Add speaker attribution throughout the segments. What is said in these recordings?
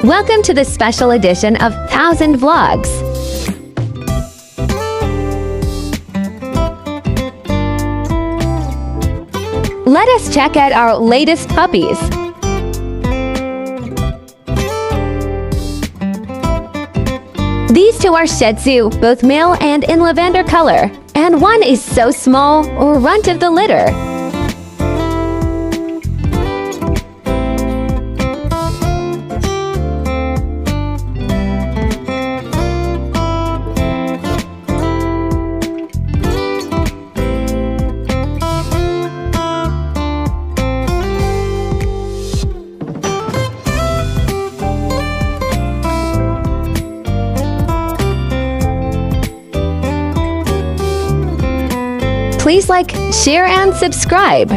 Speaker 1: Welcome to the special edition of 1000 Vlogs. Let us check out our latest puppies. These two are Shih-Tzu, both male and in lavender color, and one is so small, or runt of the litter. Please like, share, and subscribe.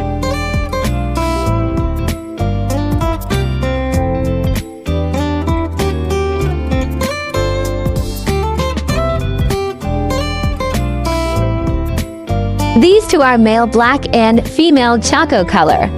Speaker 1: These two are male black and female choco color.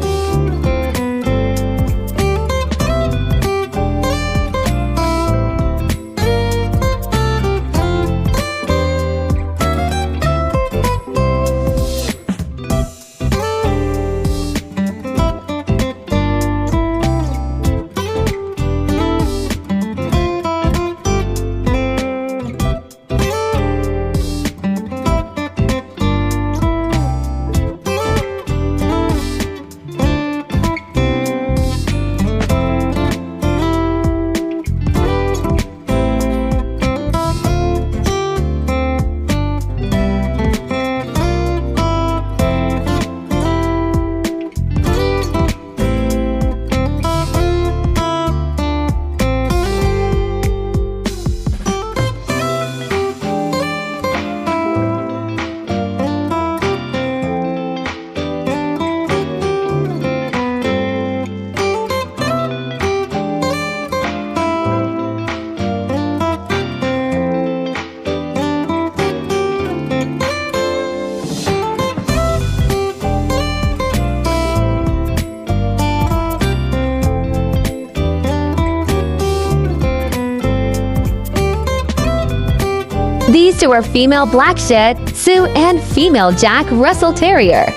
Speaker 1: These two are female black Shih-Tzu and female Jack Russell Terrier.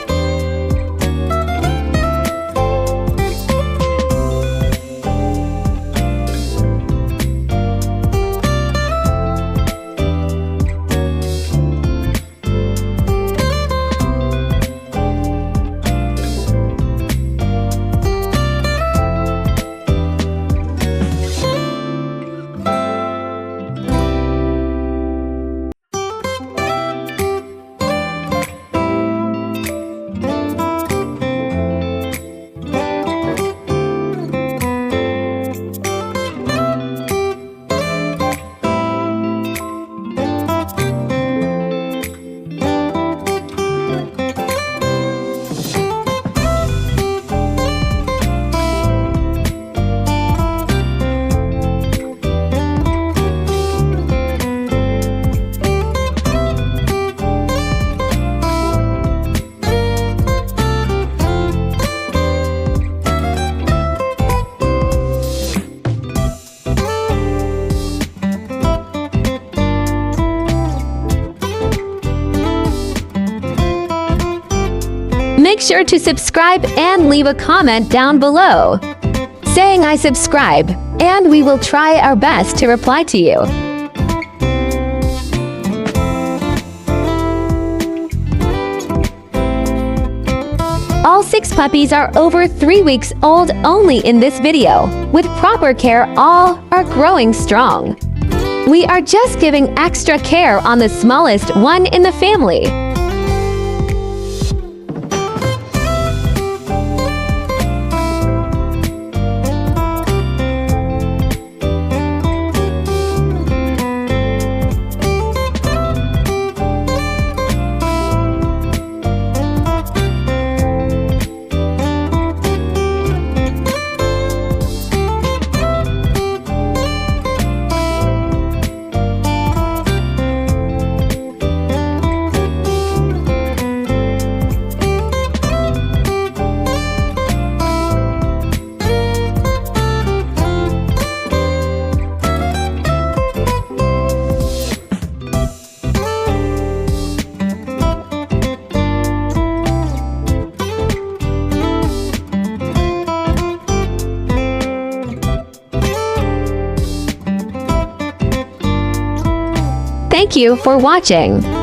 Speaker 1: Make sure to subscribe and leave a comment down below, saying I subscribe, and we will try our best to reply to you. All 6 puppies are over 3 weeks old only in this video. With proper care, all are growing strong. We are just giving extra care on the smallest one in the family. Thank you for watching.